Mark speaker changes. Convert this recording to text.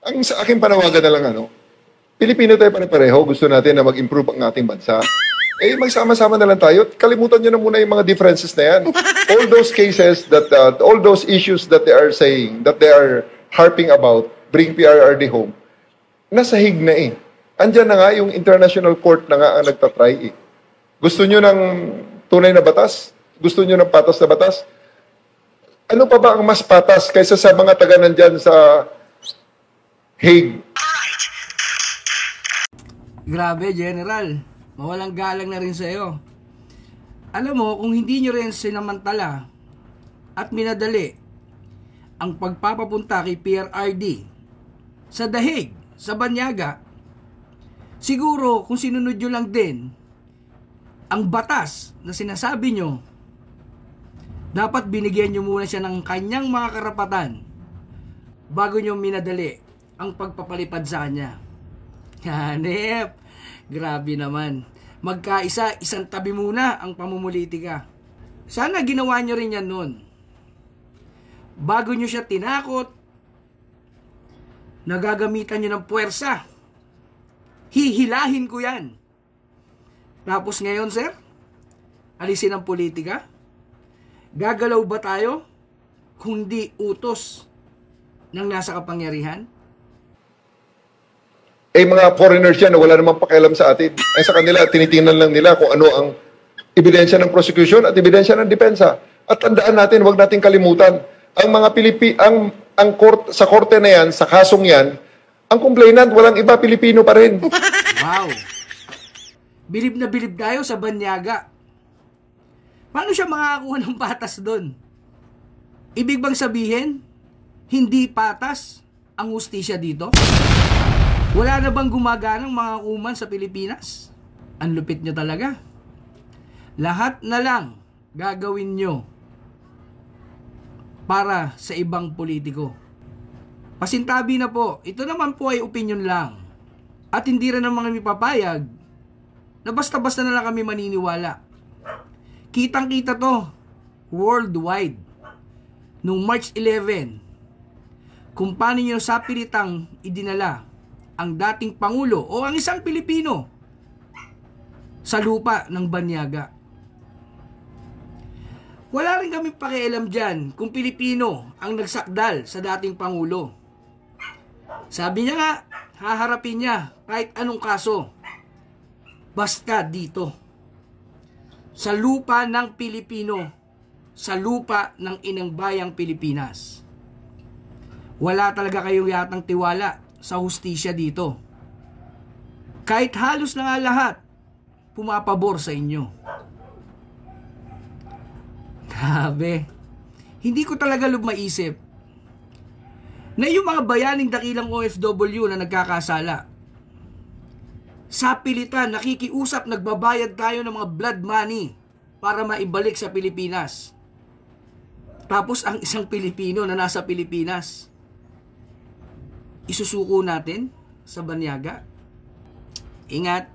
Speaker 1: Ang sa aking panawagan na lang, Pilipino tayo pare-pareho, gusto natin na mag-improve ang ating bansa. Eh, magsama-sama na lang tayo. Kalimutan nyo na muna yung mga differences na yan. All those cases that, all those issues that they are saying, that they are harping about, bring PRRD home, nasa hig na eh. Andyan na nga yung international court na nga ang nagtatry eh. Gusto nyo ng tunay na batas? Gusto nyo ng patas na batas? Ano pa ba ang mas patas kaysa sa mga taga nandyan sa Hague?
Speaker 2: Grabe, General. Mawalang galang na rin sa'yo. Alam mo, kung hindi nyo rin sinamantala at minadali ang pagpapapunta kay PRRD sa Dahig, sa Banyaga, siguro kung sinunod nyo lang din ang batas na sinasabi nyo, dapat binigyan nyo muna siya ng kanyang mga karapatan bago nyo minadali ang pagpapalipad sa kanya. Hanep! Grabe naman. Magkaisa, isang tabi muna ang pamumulitika. Sana ginawa nyo rin yan nun. Bago nyo siya tinakot, nagagamitan nyo ng puwersa. Hihilahin ko yan. Tapos ngayon, sir, alisin ang politika? Gagalaw ba tayo kung di utos ng nasa kapangyarihan?
Speaker 1: Eh, mga foreigners yan na wala namang pakialam sa atin. Ay sa kanila, tinitingnan lang nila kung ano ang ebidensya ng prosecution at ebidensya ng depensa. At tandaan natin, huwag natin kalimutan, ang mga sa korte na yan, sa kasong yan, ang complainant, walang iba, Pilipino pa rin.
Speaker 2: Wow! Bilib na bilib tayo sa Banyaga. Paano siya makakakuha ng patas doon? Ibig bang sabihin, hindi patas ang hustisya dito? Wala na bang gumaganang mga kuman sa Pilipinas? Ang lupit nyo talaga. Lahat na lang gagawin nyo para sa ibang politiko. Pasintabi na po, ito naman po ay opinion lang. At hindi rin naman kami papayag na basta-basta na lang kami maniniwala. Kitang-kita to worldwide. Noong March 11, kung paano nyo sa pilitang idinala ang dating Pangulo o ang isang Pilipino sa lupa ng Banyaga. Wala rin kami pakialam dyan kung Pilipino ang nagsakdal sa dating Pangulo. Sabi niya nga, haharapin niya kahit anong kaso. Basta dito. Sa lupa ng Pilipino, sa lupa ng inang bayang Pilipinas. Wala talaga kayong yatang tiwala sa hustisya dito. Kahit halos na nga lahat, pumapabor sa inyo. Grabe. Hindi ko talaga maisip na yung mga bayaning dakilang OFW na nagkakasala, sa pilitan, nakikiusap, nagbabayad tayo ng mga blood money para maibalik sa Pilipinas. Tapos ang isang Pilipino na nasa Pilipinas, isusuko natin sa Banyaga. Ingat.